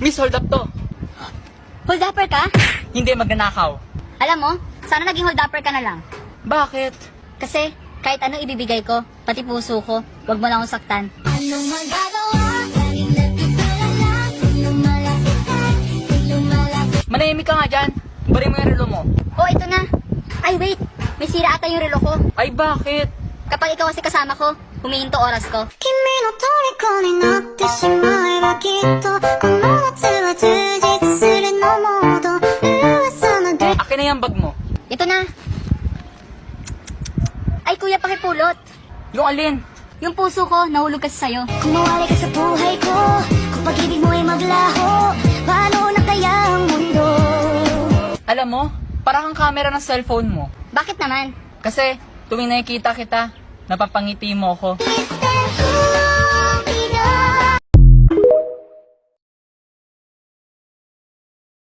Miss, hold up to. Hold upper ka? Hindi, magnanakaw. Alam mo, sana naging hold upper ka na lang. Bakit? Kasi kahit ano ibibigay ko, pati puso ko, wag mo lang akong saktan. Anong magagawa? Kanina kilala, kung lumalapit ka, kung lumalapit. Manahimik ka nga dyan. Bari mo yung relo mo. Oh, ito na. Ay, wait. May sira ata yung relo ko. Ay, bakit? Kapag ikaw kasi kasama ko, humihinto oras ko. 君の虜になってしまえばきっとこの夏は充実するのモード噂のドリ Akin na yung bag mo. Ito na. Ay, kuya, pakipulot. Yung alin? Yung puso ko, nahulog kasi sa'yo. Kung mawali ka sa buhay ko kung pag-ibig mo ay maglaho paano na kaya ang mundo Alam mo, parang kang camera ng cellphone mo. Bakit naman? Kasi, tuwing nakikita kita, napapangiti mo ako.